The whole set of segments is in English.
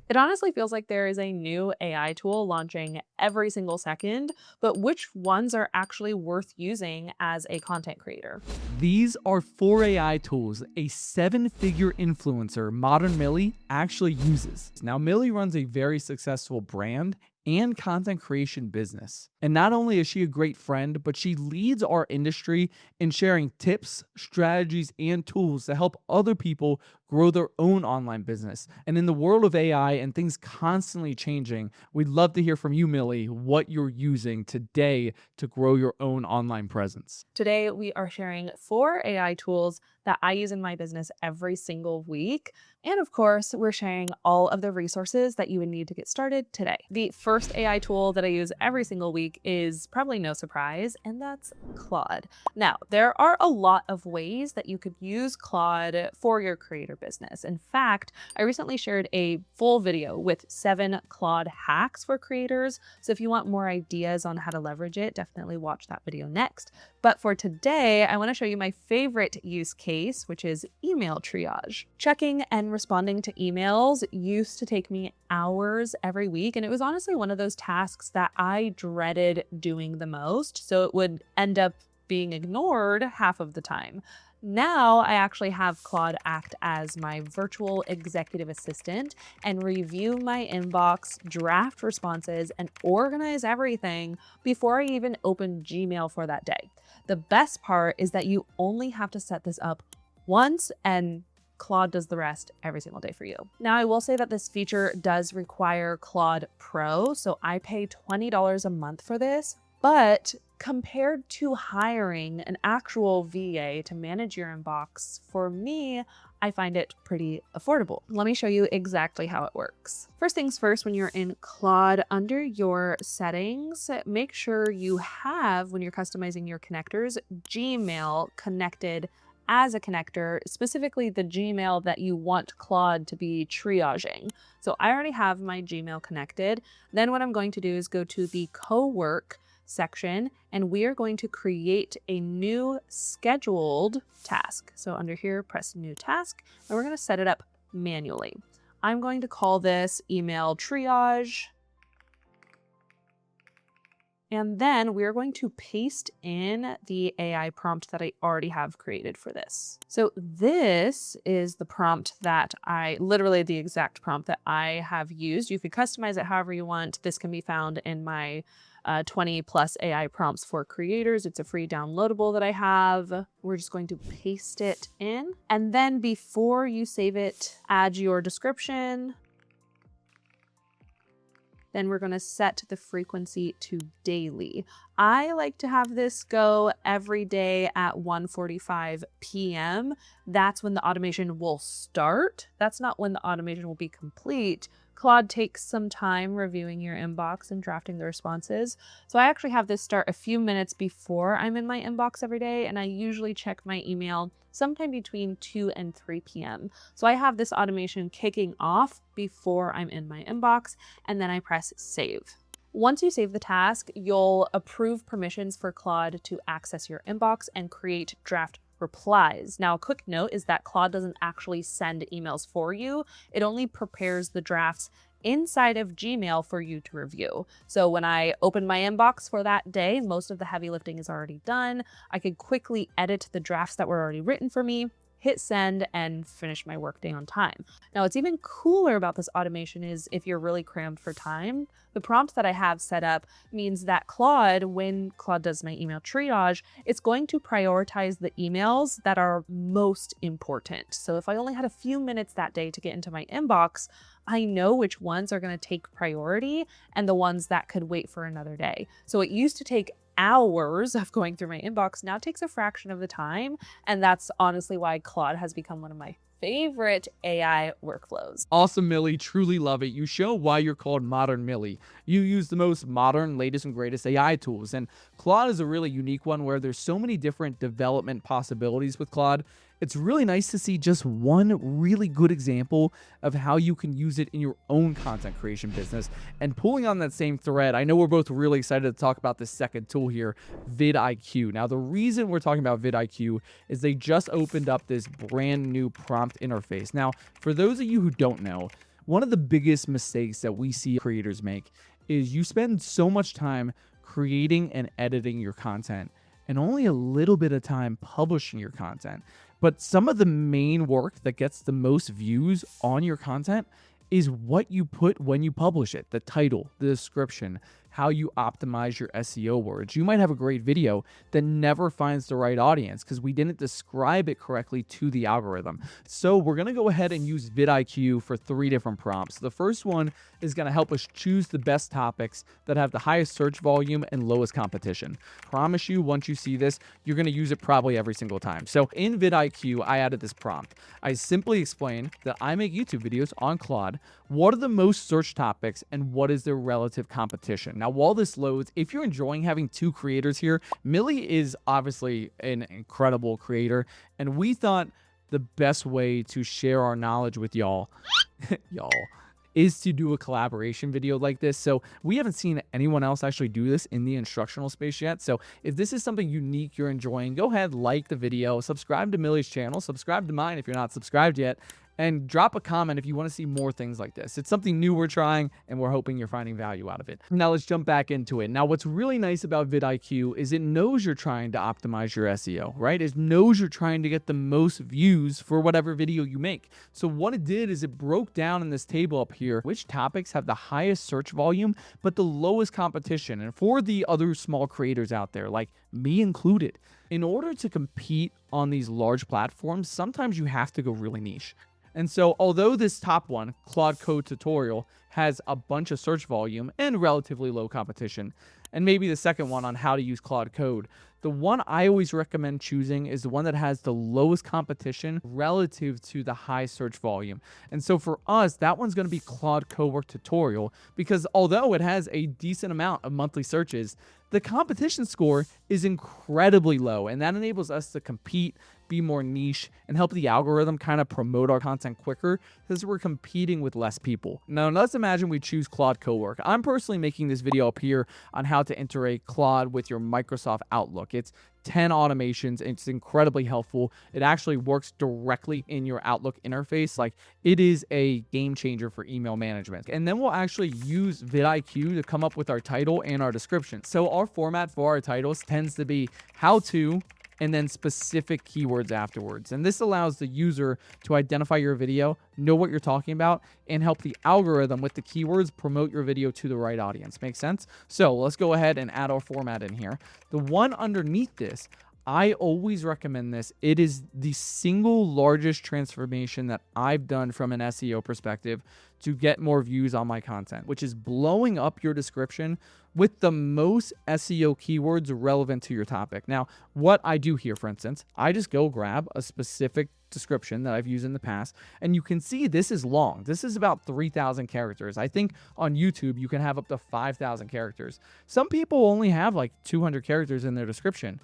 It honestly feels like there is a new AI tool launching every single second, but which ones are actually worth using as a content creator? These are 4 AI tools a 7-figure influencer, Modern Millie, actually uses. Now, Millie runs a very successful brand and content creation business. And not only is she a great friend, but she leads our industry in sharing tips, strategies, and tools to help other people grow their own online business. And in the world of AI and things constantly changing, we'd love to hear from you, Millie, what you're using today to grow your own online presence. Today, we are sharing 4 AI tools that I use in my business every single week. And of course, we're sharing all of the resources that you would need to get started today. The first AI tool that I use every single week is probably no surprise, and that's Claude. Now, there are a lot of ways that you could use Claude for your creator business. In fact, I recently shared a full video with 7 Claude hacks for creators. So if you want more ideas on how to leverage it, definitely watch that video next. But for today, I want to show you my favorite use case, which is email triage. Checking and responding to emails used to take me hours every week, and it was honestly one of those tasks that I dreaded doing the most, so it would end up being ignored half of the time. Now I actually have Claude act as my virtual executive assistant and review my inbox, draft responses, and organize everything before I even open Gmail for that day. The best part is that you only have to set this up once, and Claude does the rest every single day for you. Now, I will say that this feature does require Claude Pro, so I pay $20 a month for this, but compared to hiring an actual VA to manage your inbox, for me, I find it pretty affordable. Let me show you exactly how it works. First things first, when you're in Claude, under your settings, make sure you have, when you're customizing your connectors, Gmail connected as a connector, specifically the Gmail that you want Claude to be triaging. So I already have my Gmail connected. Then what I'm going to do is go to the co-work section, and we are going to create a new scheduled task. So under here, press new task, and we're going to set it up manually. I'm going to call this email triage. And then we're going to paste in the AI prompt that I already have created for this. So this is the prompt that literally the exact prompt that I have used. You can customize it however you want. This can be found in my 20 plus AI prompts for creators. It's a free downloadable that I have. We're just going to paste it in. And then before you save it, add your description. Then we're going to set the frequency to daily. I like to have this go every day at 1:45 p.m. That's when the automation will start. That's not when the automation will be complete. Claude takes some time reviewing your inbox and drafting the responses. So I actually have this start a few minutes before I'm in my inbox every day, and I usually check my email sometime between 2 and 3 p.m. So I have this automation kicking off before I'm in my inbox, and then I press save. Once you save the task, you'll approve permissions for Claude to access your inbox and create draft replies. Now, a quick note is that Claude doesn't actually send emails for you. It only prepares the drafts inside of Gmail for you to review. So when I open my inbox for that day, most of the heavy lifting is already done. I could quickly edit the drafts that were already written for me, hit send, and finish my workday on time. Now, what's even cooler about this automation is if you're really crammed for time, the prompt that I have set up means that Claude, when Claude does my email triage, it's going to prioritize the emails that are most important. So if I only had a few minutes that day to get into my inbox, I know which ones are going to take priority and the ones that could wait for another day. So it used to take hours of going through my inbox, now takes a fraction of the time. And that's honestly why Claude has become one of my favorite AI workflows. Awesome, Millie. Truly love it. You show why you're called Modern Millie. You use the most modern, latest, and greatest AI tools. And Claude is a really unique one where there's so many different development possibilities with Claude. It's really nice to see just one really good example of how you can use it in your own content creation business. And pulling on that same thread, I know we're both really excited to talk about this second tool here, VidIQ. Now, the reason we're talking about VidIQ is they just opened up this brand new prompt interface. Now, for those of you who don't know, One of the biggest mistakes that we see creators make is you spend so much time creating and editing your content and only a little bit of time publishing your content. But some of the main work that gets the most views on your content is what you put when you publish it, the title, the description, how you optimize your SEO words. You might have a great video that never finds the right audience because we didn't describe it correctly to the algorithm. So we're going to go ahead and use VidIQ for 3 different prompts. The first one is going to help us choose the best topics that have the highest search volume and lowest competition. Promise you, once you see this, you're going to use it probably every single time. So in VidIQ, I added this prompt. I simply explain that I make YouTube videos on Claude. What are the most searched topics and what is their relative competition? Now, while this loads, if you're enjoying having 2 creators here, Millie is obviously an incredible creator, and we thought the best way to share our knowledge with y'all, is to do a collaboration video like this. So we haven't seen anyone else actually do this in the instructional space yet. So if this is something unique you're enjoying, go ahead, like the video, subscribe to Millie's channel, subscribe to mine if you're not subscribed yet, and drop a comment if you want to see more things like this. It's something new we're trying, and we're hoping you're finding value out of it. Now let's jump back into it. Now, what's really nice about VidIQ is it knows you're trying to optimize your SEO, right? It knows you're trying to get the most views for whatever video you make. So what it did is it broke down in this table up here which topics have the highest search volume, but the lowest competition. And for the other small creators out there, like me included, in order to compete on these large platforms, sometimes you have to go really niche. And so although this top one, Claude Code tutorial, has a bunch of search volume and relatively low competition, and maybe the second one on how to use Claude Code, the one I always recommend choosing is the one that has the lowest competition relative to the high search volume. And so for us, that one's going to be Claude Code tutorial, because although it has a decent amount of monthly searches, the competition score is incredibly low, and that enables us to compete, be more niche, and help the algorithm kind of promote our content quicker because we're competing with less people. Now, let's imagine we choose Claude Cowork. I'm personally making this video up here on how to integrate Claude with your Microsoft Outlook. It's 10 automations. It's incredibly helpful. It actually works directly in your Outlook interface. Like, it is a game changer for email management. And then we'll actually use VidIQ to come up with our title and our description. So our format for our titles tends to be how to, and then specific keywords afterwards. And this allows the user to identify your video, know what you're talking about, and help the algorithm with the keywords promote your video to the right audience. Make sense? So let's go ahead and add our format in here. The one underneath this, I always recommend this. It is the single largest transformation that I've done from an SEO perspective to get more views on my content, which is blowing up your description with the most SEO keywords relevant to your topic. Now, what I do here, for instance, I just go grab a specific description that I've used in the past, and you can see this is long. This is about 3,000 characters. I think on YouTube, you can have up to 5,000 characters. Some people only have like 200 characters in their description.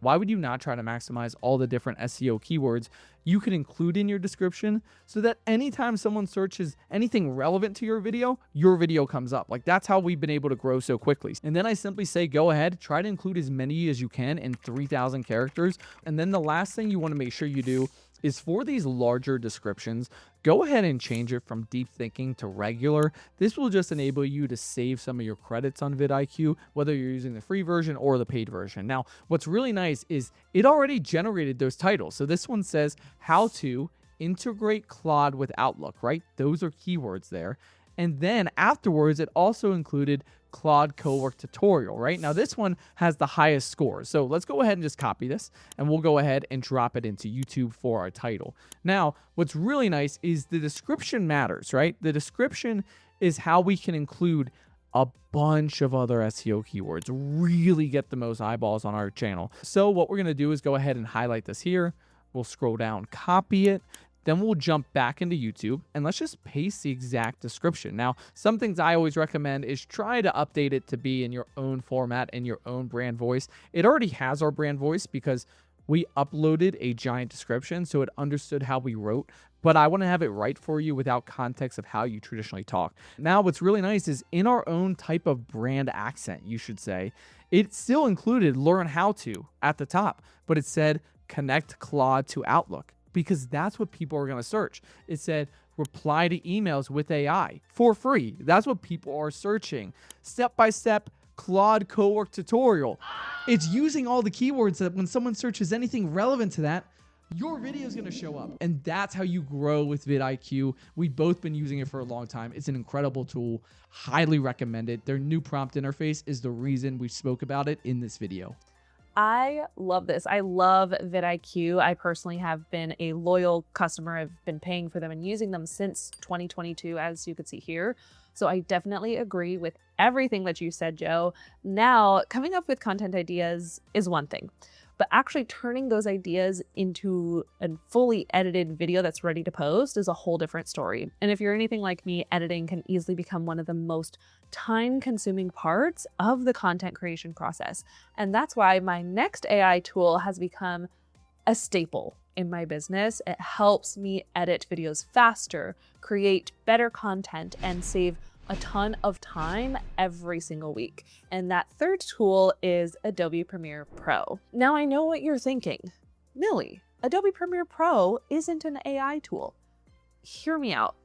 Why would you not try to maximize all the different SEO keywords you could include in your description so that anytime someone searches anything relevant to your video comes up? Like, that's how we've been able to grow so quickly. And then I simply say, go ahead, try to include as many as you can in 3,000 characters. And then the last thing you want to make sure you do is for these larger descriptions, go ahead and change it from deep thinking to regular. This will just enable you to save some of your credits on VidIQ, whether you're using the free version or the paid version. Now, what's really nice is it already generated those titles. So this one says how to integrate Claude with Outlook, right? Those are keywords there. And then afterwards, it also included Claude Cowork tutorial, right? Now, this one has the highest scores. So let's go ahead and just copy this, and we'll go ahead and drop it into YouTube for our title. Now, what's really nice is the description matters, right? The description is how we can include a bunch of other SEO keywords, really get the most eyeballs on our channel. So what we're going to do is go ahead and highlight this here. We'll scroll down, copy it. Then we'll jump back into YouTube and let's just paste the exact description. Now, some things I always recommend is try to update it to be in your own format and your own brand voice. It already has our brand voice because we uploaded a giant description, so it understood how we wrote, but I want to have it right for you without context of how you traditionally talk. Now, what's really nice is in our own type of brand accent, you should say, it still included learn how to at the top, but it said connect Claude to Outlook. because that's what people are going to search. It said reply to emails with AI for free. That's what people are searching. Step-by-step Claude Code tutorial. It's using all the keywords that when someone searches anything relevant to that, your video is going to show up. And that's how you grow with VidIQ. We've both been using it for a long time. It's an incredible tool. Highly recommend it. Their new prompt interface is the reason we spoke about it in this video. I love this. I love VidIQ. I personally have been a loyal customer. I've been paying for them and using them since 2022, as you could see here. So I definitely agree with everything that you said, Joe. Now, coming up with content ideas is one thing, but actually turning those ideas into a fully edited video that's ready to post is a whole different story. And if you're anything like me, editing can easily become one of the most time-consuming parts of the content creation process. And that's why my next AI tool has become a staple in my business. It helps me edit videos faster, create better content, and save a ton of time every single week. And that third tool is Adobe Premiere Pro. Now I know what you're thinking. Millie, Adobe Premiere Pro isn't an AI tool. Hear me out.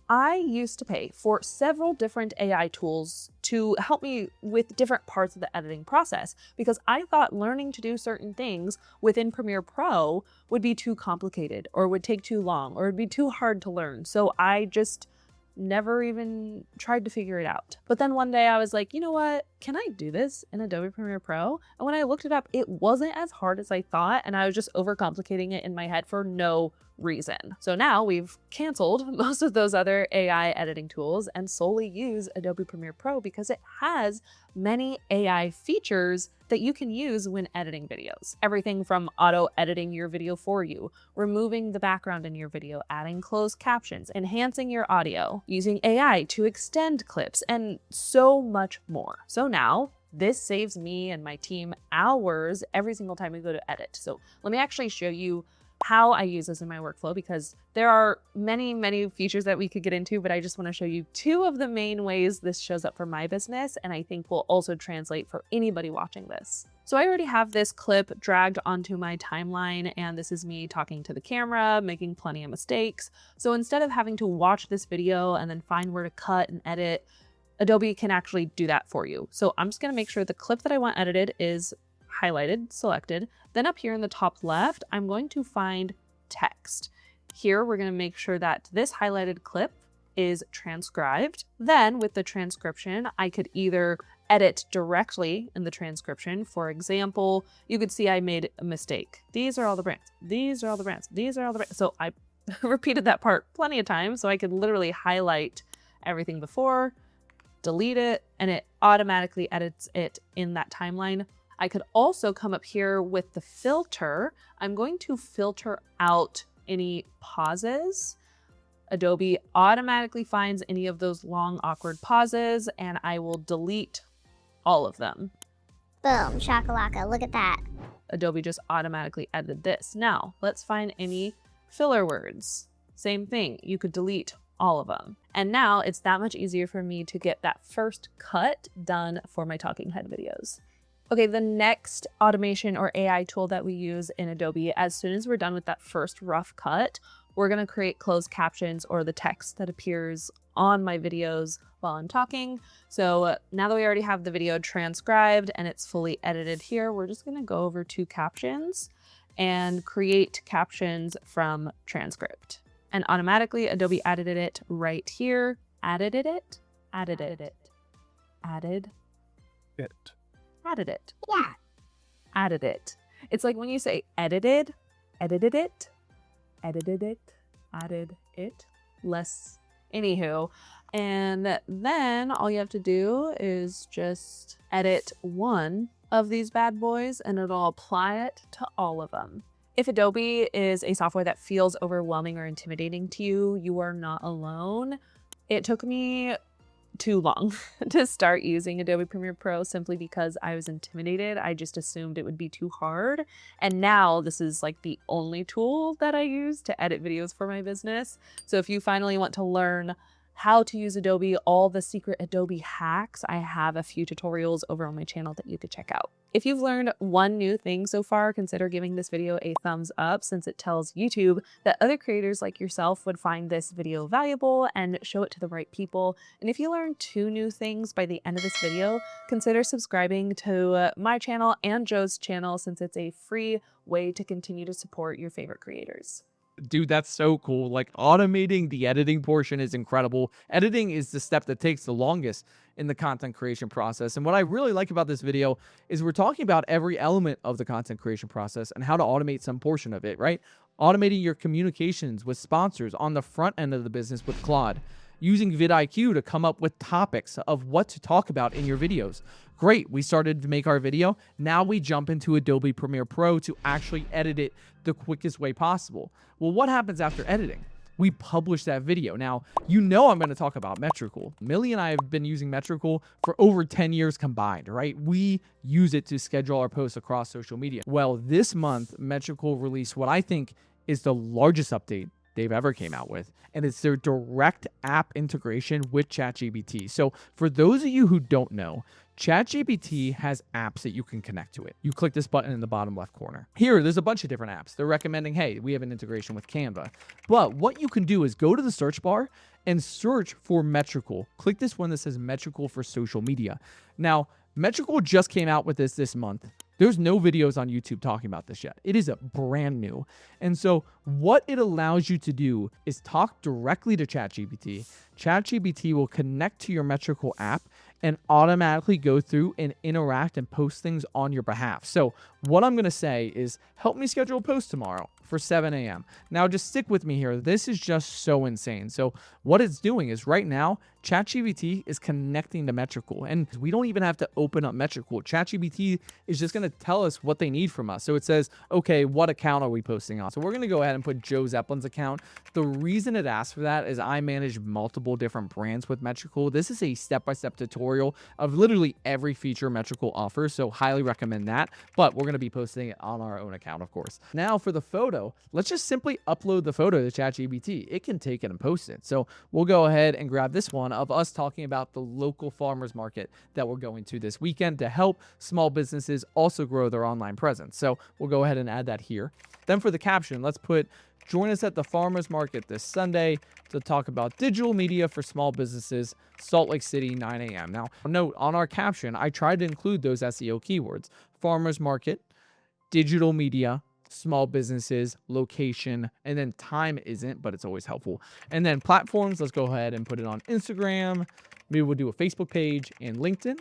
I used to pay for several different AI tools to help me with different parts of the editing process because I thought learning to do certain things within Premiere Pro would be too complicated or would take too long or would be too hard to learn. So I just never even tried to figure it out. But then one day I was like, you know what? Can I do this in Adobe Premiere Pro? And when I looked it up, it wasn't as hard as I thought, and I was just overcomplicating it in my head for no reason. So now we've canceled most of those other AI editing tools and solely use Adobe Premiere Pro because it has many AI features that you can use when editing videos. Everything from auto editing your video for you, removing the background in your video, adding closed captions, enhancing your audio, using AI to extend clips, and so much more. So now this saves me and my team hours every single time we go to edit. So let me actually show you how I use this in my workflow because there are many features that we could get into, but I just want to show you two of the main ways this shows up for my business and I think will also translate for anybody watching this. So I already have this clip dragged onto my timeline and this is me talking to the camera, making plenty of mistakes. So instead of having to watch this video and then find where to cut and edit, Adobe can actually do that for you. So I'm just going to make sure the clip that I want edited is highlighted, selected. Then up here in the top left, I'm going to find text. Here, we're going to make sure that this highlighted clip is transcribed. Then with the transcription, I could either edit directly in the transcription. For example, you could see I made a mistake. These are all the brands. These are all the brands. These are all the brands. So I repeated that part plenty of times so I could literally highlight everything before, delete it, and it automatically edits it in that timeline. I could also come up here with the filter. I'm going to filter out any pauses. Adobe automatically finds any of those long, awkward pauses, and I will delete all of them. Boom, shakalaka, look at that. Adobe just automatically edited this. Now, let's find any filler words. Same thing, you could delete all of them. And now it's that much easier for me to get that first cut done for my talking head videos. Okay, the next automation or AI tool that we use in Adobe, as soon as we're done with that first rough cut, we're gonna create closed captions or the text that appears on my videos while I'm talking. So now that we already have the video transcribed and it's fully edited here, we're just gonna go over to captions and create captions from transcript. And automatically Adobe edited it right here. Added it, added it, added It. added it. Yeah. Added it. It's like when you say edited, edited it, edited it, added it, less, anywho. And then all you have to do is just edit one of these bad boys and it'll apply it to all of them. If Adobe is a software that feels overwhelming or intimidating to you, you are not alone. It took me too long to start using Adobe Premiere Pro simply because I was intimidated. I just assumed it would be too hard. And now this is like the only tool that I use to edit videos for my business. So if you finally want to learn how to use Adobe, all the secret Adobe hacks, I have a few tutorials over on my channel that you could check out. If you've learned one new thing so far, consider giving this video a thumbs up, since it tells YouTube that other creators like yourself would find this video valuable and show it to the right people. And if you learn 2 new things by the end of this video, consider subscribing to my channel and Joe's channel, since it's a free way to continue to support your favorite creators. Dude, that's so cool. Like, automating the editing portion is incredible. Editing is the step that takes the longest in the content creation process. And what I really like about this video is we're talking about every element of the content creation process and how to automate some portion of it, right? Automating your communications with sponsors on the front end of the business with Claude. Using VidIQ to come up with topics of what to talk about in your videos. Great, we started to make our video. Now we jump into Adobe Premiere Pro to actually edit it the quickest way possible. Well, what happens after editing? We publish that video. Now, you know I'm going to talk about Metricool. Millie and I have been using Metricool for over 10 years combined, right? We use it to schedule our posts across social media. Well, this month, Metricool released what I think is the largest update they've ever came out with, and it's their direct app integration with ChatGPT. So for those of you who don't know, ChatGPT has apps that you can connect to it. You click this button in the bottom left corner. Here, there's a bunch of different apps. They're recommending, hey, we have an integration with Canva. But what you can do is go to the search bar and search for Metricool. Click this one that says Metricool for social media. Now, Metricool just came out with this month. There's no videos on YouTube talking about this yet. It is a brand new. And so what it allows you to do is talk directly to ChatGPT. ChatGPT will connect to your Metricool app and automatically go through and interact and post things on your behalf. So what I'm going to say is, help me schedule a post tomorrow for 7 a.m. Now, just stick with me here. This is just so insane. So what it's doing is right now, ChatGPT is connecting to Metricool, and we don't even have to open up Metricool. ChatGPT is just going to tell us what they need from us. So it says, okay, what account are we posting on? So we're going to go ahead and put Joe Zeppelin's account. The reason it asks for that is I manage multiple different brands with Metricool. This is a step-by-step tutorial of literally every feature Metricool offers, so highly recommend that. But we're going to be posting it on our own account, of course. Now for the photo, let's just simply upload the photo to ChatGPT. It can take it and post it. So we'll go ahead and grab this one of us talking about the local farmers market that we're going to this weekend to help small businesses also grow their online presence. So we'll go ahead and add that here. Then for the caption, let's put, join us at the farmers market this Sunday to talk about digital media for small businesses, Salt Lake City, 9 a.m. Now, note on our caption, I tried to include those SEO keywords: farmers market, digital media, small businesses, location, and then time isn't, but it's always helpful. And then platforms, let's go ahead and put it on Instagram. Maybe we'll do a Facebook page and LinkedIn.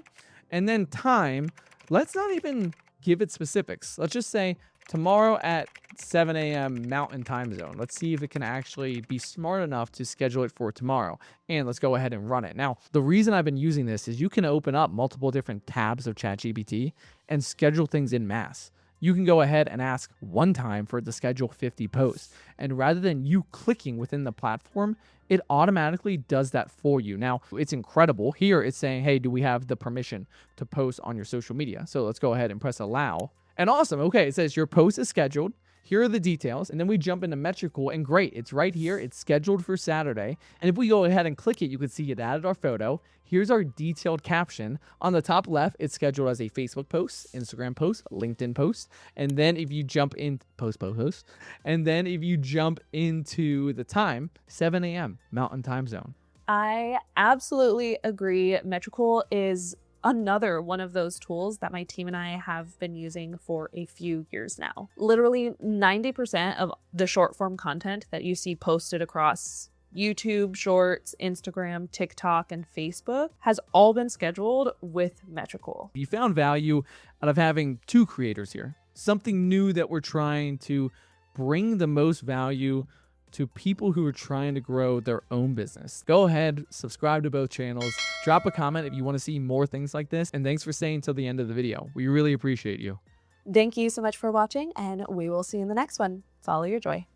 And then time, let's not even give it specifics. Let's just say tomorrow at 7 a.m. Mountain Time Zone. Let's see if it can actually be smart enough to schedule it for tomorrow. And let's go ahead and run it. Now, the reason I've been using this is you can open up multiple different tabs of ChatGPT and schedule things in mass. You can go ahead and ask one time for it to schedule 50 posts. And rather than you clicking within the platform, it automatically does that for you. Now, it's incredible. Here it's saying, hey, do we have the permission to post on your social media? So let's go ahead and press allow. And awesome. Okay, it says your post is scheduled. Here are the details. And then we jump into Metricool, and great, it's right here. It's scheduled for Saturday. And if we go ahead and click it, you can see it added our photo. Here's our detailed caption. On the top left, it's scheduled as a Facebook post, Instagram post, LinkedIn post. And then if you jump in, post. And then if you jump into the time, 7 a.m. Mountain Time Zone. I absolutely agree. Metricool is another one of those tools that my team and I have been using for a few years now. Literally 90% of the short form content that you see posted across YouTube, Shorts, Instagram, TikTok, and Facebook has all been scheduled with Metricool. You found value out of having 2 creators here. Something new that we're trying to bring the most value to people who are trying to grow their own business. Go ahead, subscribe to both channels, drop a comment if you want to see more things like this, and thanks for staying till the end of the video. We really appreciate you. Thank you so much for watching, and we will see you in the next one. Follow your joy.